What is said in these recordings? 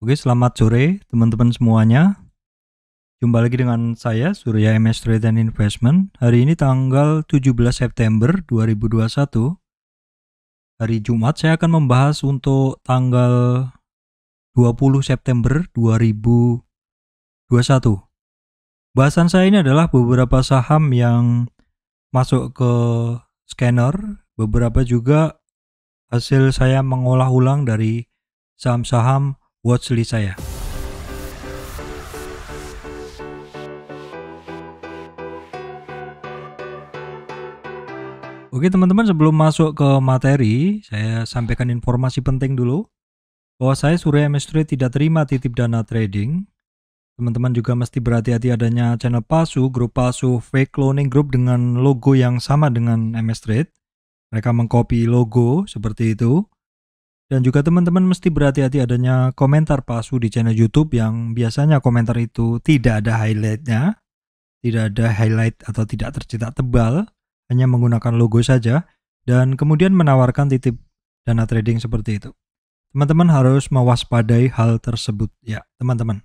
Oke, selamat sore teman-teman semuanya. Jumpa lagi dengan saya Surya MS Trade and Investment. Hari ini tanggal 17 September 2021. Hari Jumat saya akan membahas untuk tanggal 20 September 2021. Bahasan saya ini adalah beberapa saham yang masuk ke scanner, beberapa juga hasil saya mengolah ulang dari saham-saham watchlist saya. Oke teman-teman, sebelum masuk ke materi, saya sampaikan informasi penting dulu bahwa saya Surya MS Trade tidak terima titip dana trading. Teman-teman juga mesti berhati-hati adanya channel palsu, grup palsu, fake cloning group dengan logo yang sama dengan MS Trade. Mereka mengcopy logo seperti itu. Dan juga teman-teman mesti berhati-hati adanya komentar palsu di channel YouTube yang biasanya komentar itu tidak ada highlightnya, tidak ada highlight atau tidak tercetak tebal, hanya menggunakan logo saja, dan kemudian menawarkan titip dana trading seperti itu. Teman-teman harus mewaspadai hal tersebut ya teman-teman.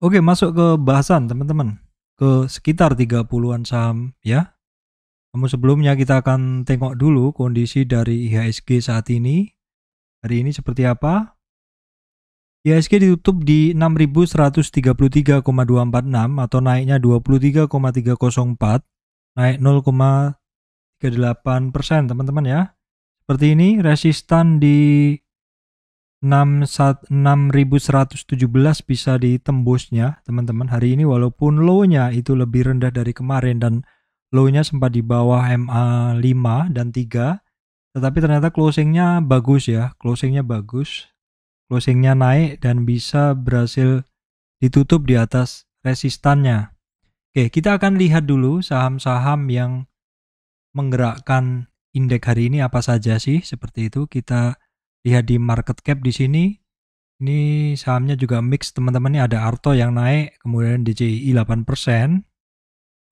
Oke, masuk ke bahasan teman-teman. Ke sekitar 30-an saham ya. Namun sebelumnya kita akan tengok dulu kondisi dari IHSG saat ini. Hari ini seperti apa? IHSG ditutup di 6.133,246 atau naiknya 23,304. Naik 0,38% teman-teman ya. Seperti ini, resistan di 6.117 bisa ditembusnya teman-teman hari ini, walaupun low-nya itu lebih rendah dari kemarin dan low-nya sempat di bawah MA5 dan 3, tetapi ternyata closing-nya bagus ya, closing-nya naik dan bisa berhasil ditutup di atas resistannya. Oke, kita akan lihat dulu saham-saham yang menggerakkan indeks hari ini apa saja sih, seperti itu. Kita lihat di market cap di sini. Ini sahamnya juga mix teman-teman, ini ada Arto yang naik, kemudian DJI 8%.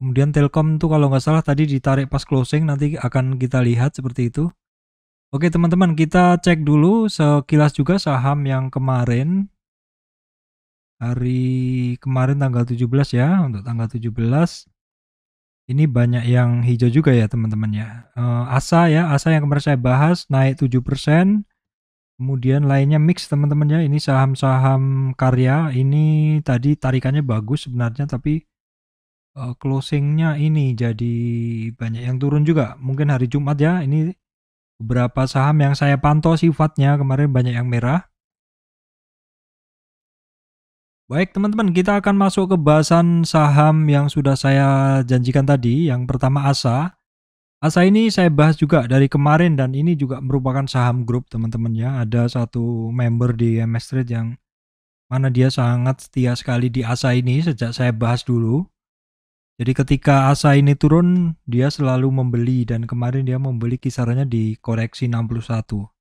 Kemudian Telkom tuh kalau nggak salah tadi ditarik pas closing, nanti akan kita lihat seperti itu. Oke teman-teman, kita cek dulu sekilas juga saham yang kemarin. Hari kemarin tanggal 17 ya, untuk tanggal 17 ini banyak yang hijau juga ya teman-teman ya. ASA ya, ASA yang kemarin saya bahas naik 7%. Kemudian lainnya mix teman-teman ya, ini saham-saham karya, ini tadi tarikannya bagus sebenarnya, tapi closingnya ini jadi banyak yang turun juga. Mungkin hari Jumat ya, ini beberapa saham yang saya pantau sifatnya kemarin banyak yang merah. Baik teman-teman, kita akan masuk ke bahasan saham yang sudah saya janjikan tadi. Yang pertama ASA. ASA ini saya bahas juga dari kemarin dan ini juga merupakan saham grup teman-teman ya. Ada satu member di MS Trade yang mana dia sangat setia sekali di ASA ini sejak saya bahas dulu. Jadi ketika ASA ini turun, dia selalu membeli dan kemarin dia membeli kisarannya di koreksi 61.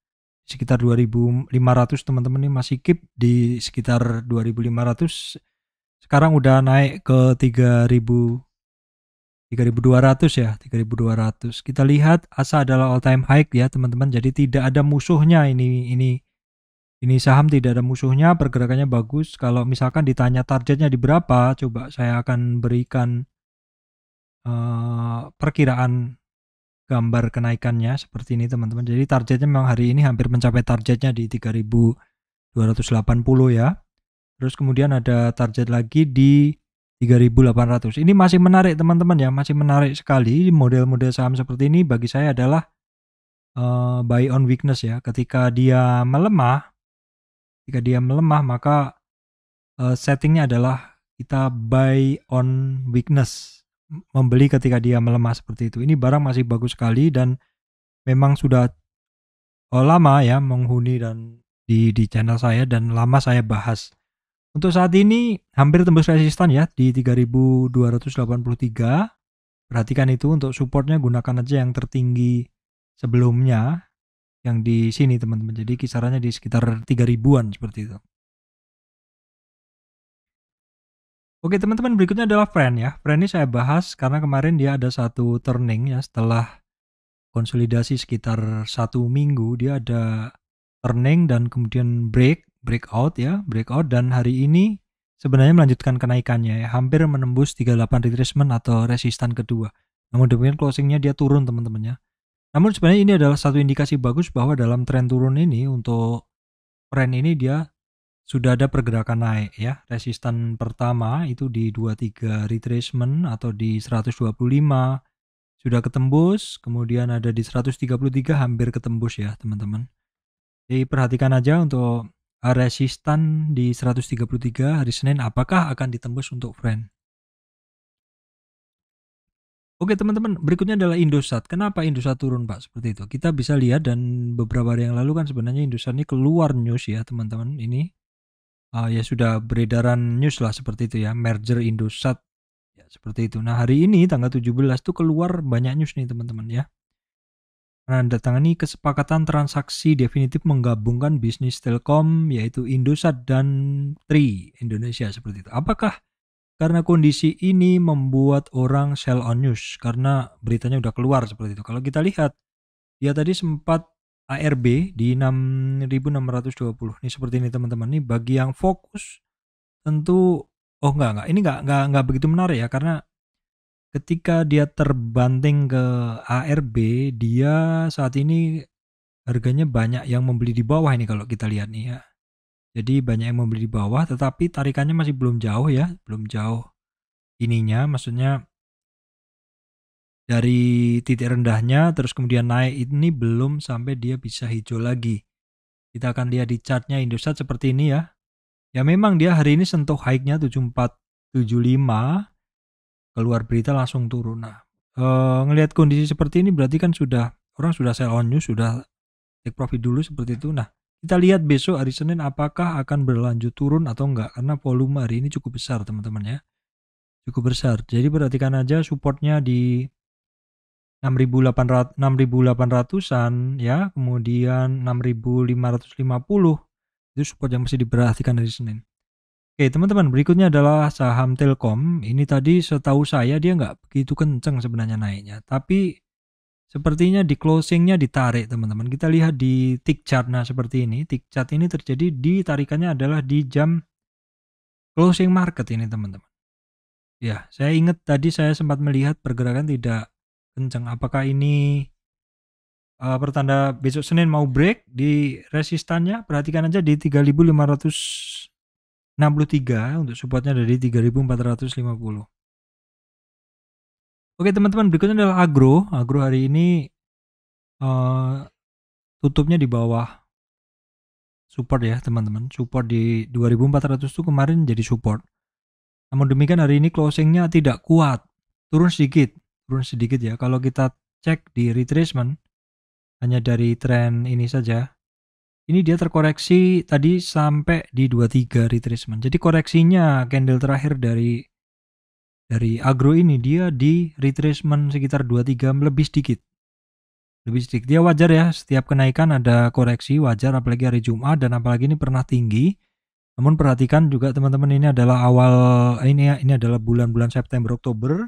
Sekitar 2.500 teman-teman ini masih keep di sekitar 2.500. Sekarang udah naik ke 3.200 ya, 3.200. Kita lihat ASA adalah all time high ya teman-teman. Jadi tidak ada musuhnya ini saham tidak ada musuhnya, pergerakannya bagus. Kalau misalkan ditanya targetnya di berapa, coba saya akan berikan perkiraan gambar kenaikannya seperti ini teman-teman. Jadi targetnya memang hari ini hampir mencapai targetnya di 3.280 ya. Terus kemudian ada target lagi di 3.800. Ini masih menarik teman-teman ya, masih menarik sekali. Model-model saham seperti ini bagi saya adalah buy on weakness ya. Ketika dia melemah maka settingnya adalah kita buy on weakness, membeli ketika dia melemah seperti itu. Ini barang masih bagus sekali dan memang sudah lama ya menghuni dan di channel saya dan lama saya bahas. Untuk saat ini hampir tembus resistan ya di 3.283. Perhatikan itu, untuk supportnya gunakan aja yang tertinggi sebelumnya yang di sini teman-teman. Jadi kisarannya di sekitar 3.000-an seperti itu. Oke teman-teman, berikutnya adalah Friend ya. Friend ini saya bahas karena kemarin dia ada satu turning ya, setelah konsolidasi sekitar 1 minggu dia ada turning dan kemudian break breakout ya, breakout, dan hari ini sebenarnya melanjutkan kenaikannya ya, hampir menembus 38 retracement atau resistan kedua. Namun demikian closingnya dia turun teman-teman ya. Namun sebenarnya ini adalah satu indikasi bagus bahwa dalam tren turun ini untuk trend ini dia sudah ada pergerakan naik ya. Resistan pertama itu di 23 retracement atau di 125 sudah ketembus, kemudian ada di 133 hampir ketembus ya teman-teman. Jadi perhatikan aja untuk resistan di 133 hari Senin apakah akan ditembus untuk trend. Oke teman-teman, berikutnya adalah Indosat. Kenapa Indosat turun Pak seperti itu? Kita bisa lihat dan beberapa hari yang lalu kan sebenarnya Indosat ini keluar news ya teman-teman. Ini ya sudah beredaran news lah seperti itu ya, merger Indosat ya seperti itu. Nah hari ini tanggal 17 tuh keluar banyak news nih teman-teman ya. Menandatangani kesepakatan transaksi definitif menggabungkan bisnis Telkom yaitu Indosat dan Tri Indonesia seperti itu. Apakah karena kondisi ini membuat orang sell on news karena beritanya udah keluar seperti itu. Kalau kita lihat, dia tadi sempat ARB di 6.620. Ini seperti ini teman-teman. Ini bagi yang fokus tentu enggak. Ini enggak begitu menarik ya karena ketika dia terbanting ke ARB, dia saat ini harganya banyak yang membeli di bawah ini kalau kita lihat nih ya. Jadi banyak yang membeli di bawah tetapi tarikannya masih belum jauh ya, belum jauh ininya, maksudnya dari titik rendahnya terus kemudian naik ini belum sampai dia bisa hijau lagi. Kita akan lihat di chartnya Indosat seperti ini ya. Ya memang dia hari ini sentuh high-nya 7475, keluar berita langsung turun. Nah, ngelihat kondisi seperti ini berarti kan orang sudah sell on news, sudah take profit dulu seperti itu. Nah, kita lihat besok hari Senin apakah akan berlanjut turun atau enggak karena volume hari ini cukup besar teman-teman ya. Cukup besar. Jadi perhatikan aja supportnya di 6.800-an ya, kemudian 6.550 itu support yang mesti diperhatikan dari Senin. Oke teman-teman, berikutnya adalah saham Telkom. Ini tadi setahu saya dia nggak begitu kenceng sebenarnya naiknya, tapi sepertinya di closingnya ditarik teman-teman. Kita lihat di tick chart, nah seperti ini. Tick chart ini terjadi di tarikannya adalah di jam closing market ini teman-teman. Ya, saya ingat tadi saya sempat melihat pergerakan tidak kencang. Apakah ini pertanda besok Senin mau break di resistannya? Perhatikan aja di 3.563 untuk supportnya dari 3.450. Oke teman-teman, berikutnya adalah Agro. Agro hari ini tutupnya di bawah support ya teman-teman. Support di 2.400 itu kemarin jadi support. Namun demikian hari ini closingnya tidak kuat, turun sedikit ya. Kalau kita cek di retracement hanya dari tren ini saja, ini dia terkoreksi tadi sampai di 23 retracement. Jadi koreksinya candle terakhir dari Agro ini dia di retracement sekitar 23 lebih sedikit. Dia wajar ya, setiap kenaikan ada koreksi, wajar apalagi hari Jumat dan apalagi ini pernah tinggi. Namun perhatikan juga teman-teman, ini adalah ini adalah bulan-bulan September Oktober.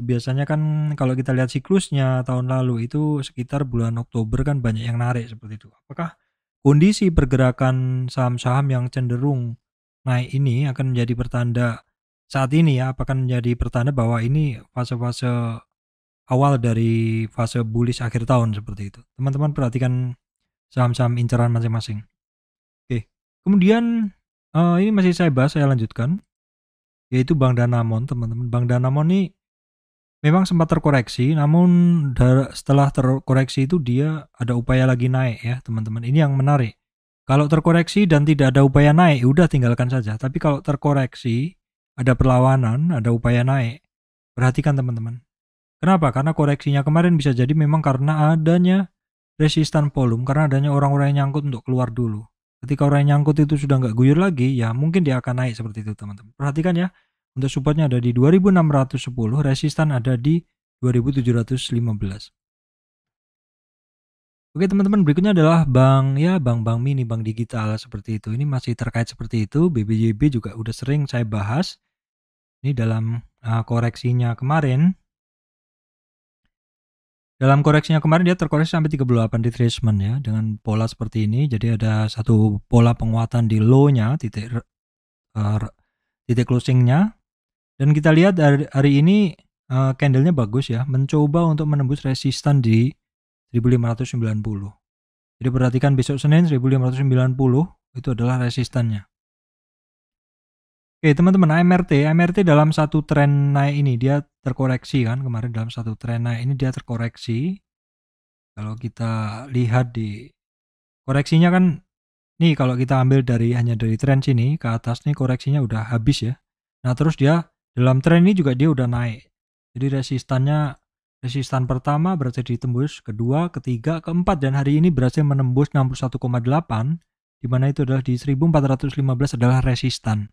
Biasanya kan kalau kita lihat siklusnya tahun lalu itu sekitar bulan Oktober kan banyak yang narik seperti itu. Apakah kondisi pergerakan saham-saham yang cenderung naik ini akan menjadi pertanda saat ini ya, apakah menjadi pertanda bahwa ini fase-fase awal dari fase bullish akhir tahun seperti itu. Teman-teman perhatikan saham-saham incaran masing-masing. Oke, kemudian ini masih saya bahas, saya lanjutkan, yaitu Bank Danamon teman-teman. Bank Danamon ini memang sempat terkoreksi, namun setelah terkoreksi itu dia ada upaya lagi naik ya teman-teman. Ini yang menarik. Kalau terkoreksi dan tidak ada upaya naik, udah tinggalkan saja. Tapi kalau terkoreksi, ada perlawanan, ada upaya naik, perhatikan teman-teman. Kenapa? Karena koreksinya kemarin bisa jadi memang karena adanya resistan volume, karena adanya orang-orang yang nyangkut untuk keluar dulu. Ketika orang yang nyangkut itu sudah nggak guyur lagi, ya mungkin dia akan naik seperti itu teman-teman. Perhatikan ya, untuk supportnya ada di 2610, resistan ada di 2715. Oke teman-teman, berikutnya adalah bank mini, bank digital seperti itu. Ini masih terkait seperti itu. BBJB juga udah sering saya bahas. Ini dalam koreksinya kemarin. Dalam koreksinya kemarin dia terkoreksi sampai 38 retracement ya dengan pola seperti ini. Jadi ada satu pola penguatan di low-nya, titik closing-nya. Dan kita lihat hari ini candle-nya bagus ya, mencoba untuk menembus resistan di 1590. Jadi perhatikan besok Senin 1590 itu adalah resistannya. Oke teman-teman, MRT dalam satu tren naik ini dia terkoreksi kan, kemarin dalam satu tren naik ini dia terkoreksi. Kalau kita lihat di koreksinya kan, nih kalau kita ambil hanya dari tren sini ke atas nih koreksinya udah habis ya. Nah terus dia dalam tren ini juga dia udah naik. Jadi resistan pertama berhasil ditembus, kedua, ketiga, keempat, dan hari ini berhasil menembus 61,8, di mana itu adalah di 1415 adalah resistan.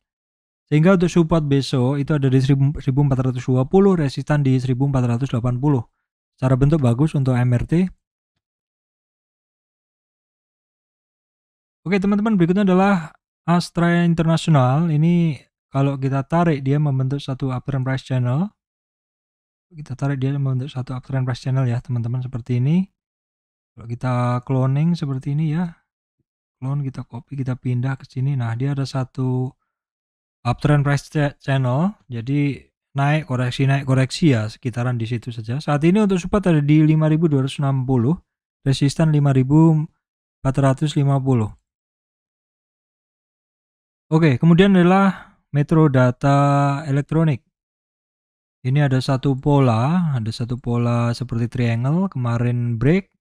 Sehingga untuk support besok itu ada di 1420, resistan di 1480. Secara bentuk bagus untuk MRT. Oke teman-teman, berikutnya adalah Astra International. Ini kalau kita tarik dia membentuk satu uptrend price channel. Kita tarik dia membentuk satu uptrend price channel ya teman-teman, seperti ini. Kalau kita cloning seperti ini ya, clone, kita copy, kita pindah ke sini. Nah dia ada satu uptrend price channel, jadi naik koreksi ya, sekitaran di situ saja. Saat ini untuk support ada di 5260, resistan 5450. Oke, kemudian adalah Metro Data Elektronik. Ini ada satu pola seperti triangle, kemarin break,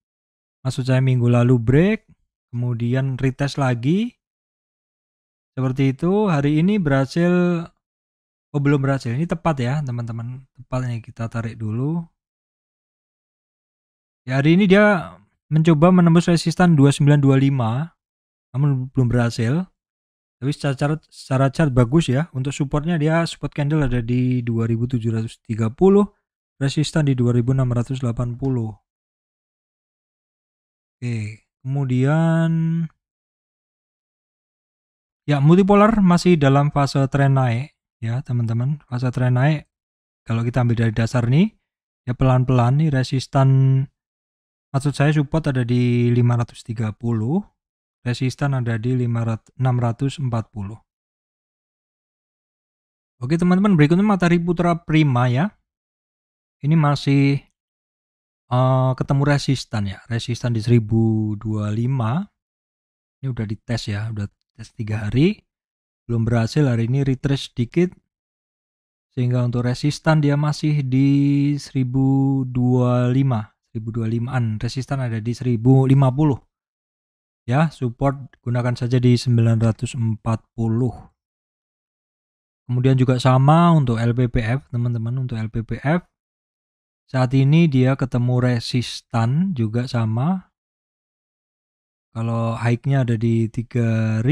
maksud saya minggu lalu break, kemudian retest lagi, seperti itu. Hari ini berhasil, belum berhasil, ini tepat ya teman-teman, tepat nih, kita tarik dulu. Ya hari ini dia mencoba menembus resistan 2925, namun belum berhasil. Tapi secara chart bagus ya. Untuk supportnya dia support candle ada di 2730, resistan di 2680. Oke, kemudian ya multipolar masih dalam fase tren naik ya teman-teman. Fase tren naik kalau kita ambil dari dasar nih ya, pelan-pelan nih resistan, maksud saya support ada di 530, resistan ada di 640. Oke teman-teman, berikutnya Matahari Putra Prima ya. Ini masih ketemu resistan ya, resistan di 1025. Ini udah dites ya, udah tes 3 hari, belum berhasil. Hari ini retrace sedikit, sehingga untuk resistan dia masih di 1025an, resistan ada di 1050 ya. Support gunakan saja di 940. Kemudian juga sama untuk LPPF teman-teman. Untuk LPPF saat ini dia ketemu resistan juga sama. Kalau high-nya ada di 3180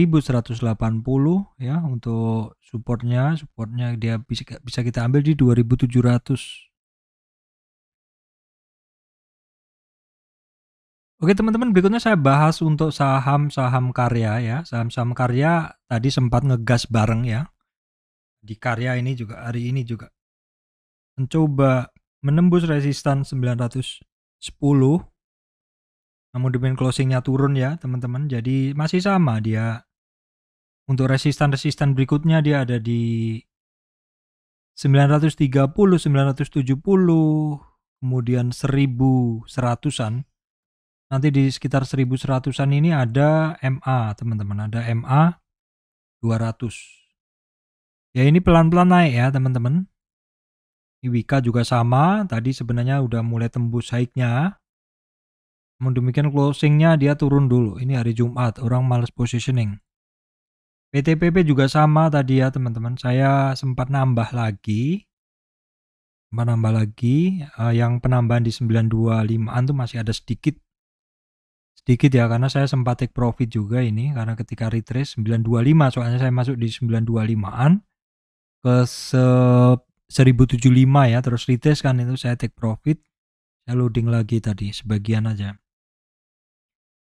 ya. Untuk supportnya dia bisa kita ambil di 2700. Oke teman-teman, berikutnya saya bahas untuk saham-saham karya ya. Saham-saham karya tadi sempat ngegas bareng ya. Di karya ini juga hari ini juga mencoba menembus resistan 910. Namun demikian closingnya turun ya teman-teman. Jadi masih sama dia. Untuk resistan berikutnya dia ada di 930, 970, kemudian 1100-an. Nanti di sekitar 1100-an ini ada MA teman-teman, ada MA 200. Ya ini pelan-pelan naik ya teman-teman. Wika juga sama, tadi sebenarnya udah mulai tembus high-nya. Namun demikian closingnya dia turun dulu. Ini hari Jumat, orang males positioning. PTPP juga sama tadi ya teman-teman. Saya sempat nambah lagi. Yang penambahan di 925an tuh masih ada sedikit ya, karena saya sempat take profit juga ini, karena ketika retrace 925, soalnya saya masuk di 925an ke 1075 ya, terus retrace kan, itu saya take profit, saya loading lagi tadi sebagian aja.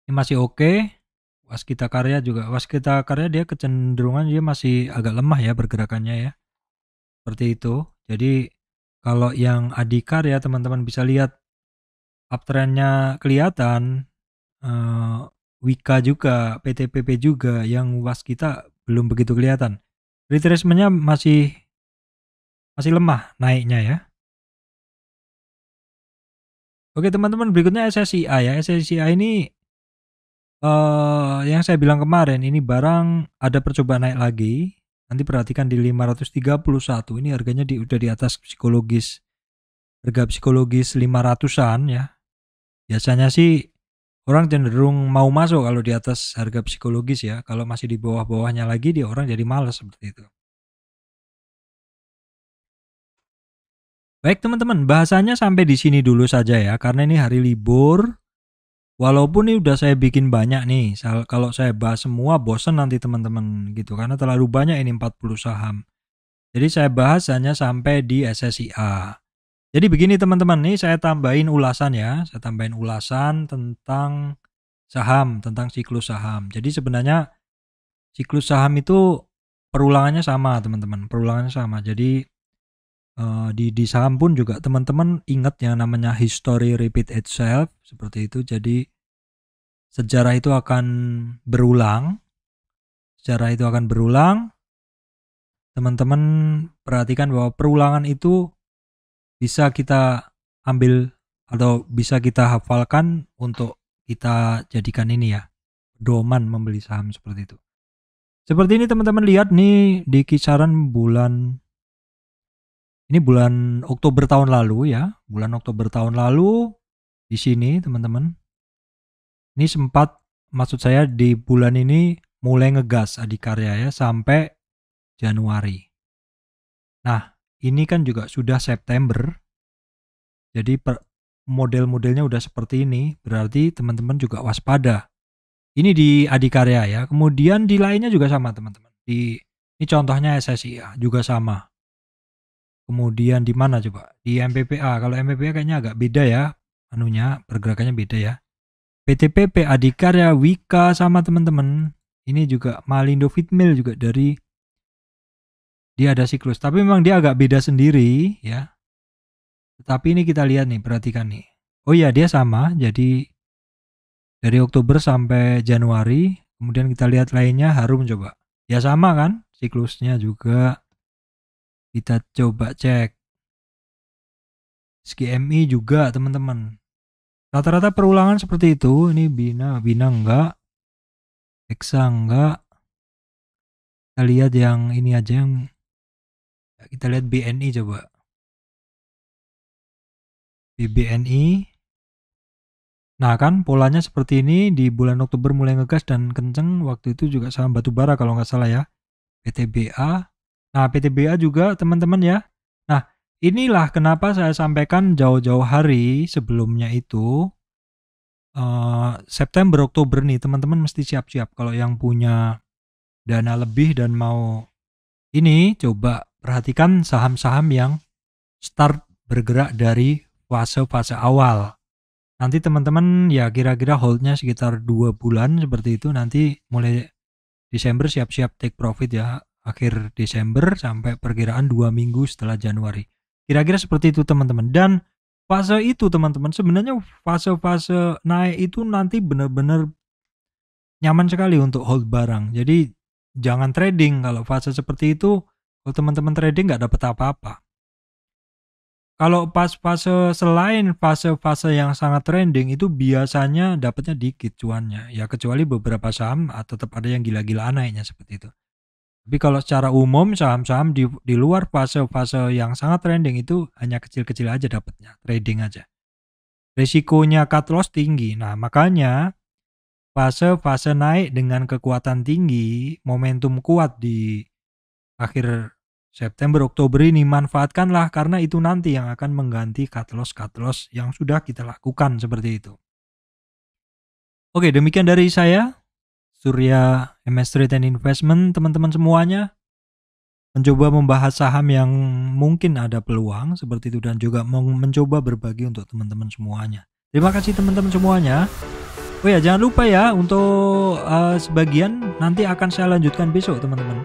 Ini masih oke. Waskita Karya dia kecenderungan dia masih agak lemah ya pergerakannya ya, seperti itu. Jadi kalau yang Adhikar ya teman-teman bisa lihat uptrendnya kelihatan, Wika juga, PTPP juga, yang waskita belum begitu kelihatan. Retracement-nya masih lemah naiknya ya. Oke teman-teman, berikutnya SSIA ya. SSIA ini yang saya bilang kemarin, ini barang ada percobaan naik lagi. Nanti perhatikan di 531 ini harganya udah di atas psikologis, harga psikologis 500-an ya. Biasanya sih orang cenderung mau masuk kalau di atas harga psikologis ya. Kalau masih di bawah-bawahnya lagi, dia orang jadi malas seperti itu. Baik teman-teman, bahasanya sampai di sini dulu saja ya, karena ini hari libur. Walaupun ini udah saya bikin banyak nih, kalau saya bahas semua bosan nanti teman-teman gitu, karena terlalu banyak ini 40 saham. Jadi saya bahas hanya sampai di SSIA. Jadi begini teman-teman, nih saya tambahin ulasan ya, saya tambahin ulasan tentang saham, tentang siklus saham. Jadi sebenarnya siklus saham itu perulangannya sama teman-teman, perulangannya sama. Jadi di saham pun juga teman-teman ingat yang namanya history repeat itself seperti itu. Jadi sejarah itu akan berulang, teman-teman perhatikan bahwa perulangan itu bisa kita ambil atau bisa kita hafalkan untuk kita jadikan ini ya, pedoman membeli saham seperti itu. Seperti ini teman-teman lihat nih di kisaran bulan Oktober tahun lalu ya, bulan Oktober tahun lalu di sini teman-teman. Ini sempat, maksud saya di bulan ini mulai ngegas Adikarya ya sampai Januari. Nah, ini kan juga sudah September. Jadi model-modelnya udah seperti ini, berarti teman-teman juga waspada. Ini di Adikarya ya. Kemudian di lainnya juga sama teman-teman. Ini contohnya SSIA juga sama. Kemudian di mana coba? Di MPPA. Kalau MPPA kayaknya agak beda ya, pergerakannya beda ya. PTPP, Adikarya, Wika sama teman-teman. Ini juga Malindo Fitmil juga dia ada siklus. Tapi memang dia agak beda sendiri ya. Tetapi ini kita lihat nih, perhatikan nih. Oh iya, dia sama. Jadi dari Oktober sampai Januari. Kemudian kita lihat lainnya, Harum coba. Ya sama kan siklusnya juga. Kita coba cek SGMI juga teman-teman. Rata-rata perulangan seperti itu. Ini Bina enggak, Hexa enggak. Kita lihat yang ini aja, yang kita lihat BNI coba. BBNI. Nah kan polanya seperti ini, di bulan Oktober mulai ngegas dan kenceng. Waktu itu juga saham batubara kalau nggak salah ya, PTBA. Nah PTBA juga teman-teman ya. Nah inilah kenapa saya sampaikan jauh-jauh hari sebelumnya itu, September Oktober nih teman-teman mesti siap-siap. Kalau yang punya dana lebih dan mau ini, coba perhatikan saham-saham yang start bergerak dari fase-fase awal. Nanti teman-teman ya kira-kira holdnya sekitar 2 bulan seperti itu. Nanti mulai Desember siap-siap take profit ya, akhir Desember sampai perkiraan 2 minggu setelah Januari. Kira-kira seperti itu teman-teman. Dan fase itu teman-teman, sebenarnya fase-fase naik itu nanti benar-benar nyaman sekali untuk hold barang. Jadi jangan trading kalau fase seperti itu. Kalau teman-teman trading nggak dapat apa-apa. Kalau pas fase selain fase-fase yang sangat trending itu biasanya dapatnya dikit cuannya. Ya kecuali beberapa saham tetap ada yang gila-gilaan naiknya seperti itu. Tapi kalau secara umum saham-saham di luar fase-fase yang sangat trending itu hanya kecil-kecil aja dapatnya, trading aja. Risikonya cut loss tinggi. Nah makanya fase-fase naik dengan kekuatan tinggi, momentum kuat di akhir September, Oktober ini manfaatkanlah, karena itu nanti yang akan mengganti cut loss yang sudah kita lakukan seperti itu. Oke, demikian dari saya, Surya MS Trade and Investment, teman-teman semuanya. Mencoba membahas saham yang mungkin ada peluang seperti itu dan juga mencoba berbagi untuk teman-teman semuanya. Terima kasih teman-teman semuanya. Oh ya, jangan lupa ya untuk sebagian nanti akan saya lanjutkan besok teman-teman.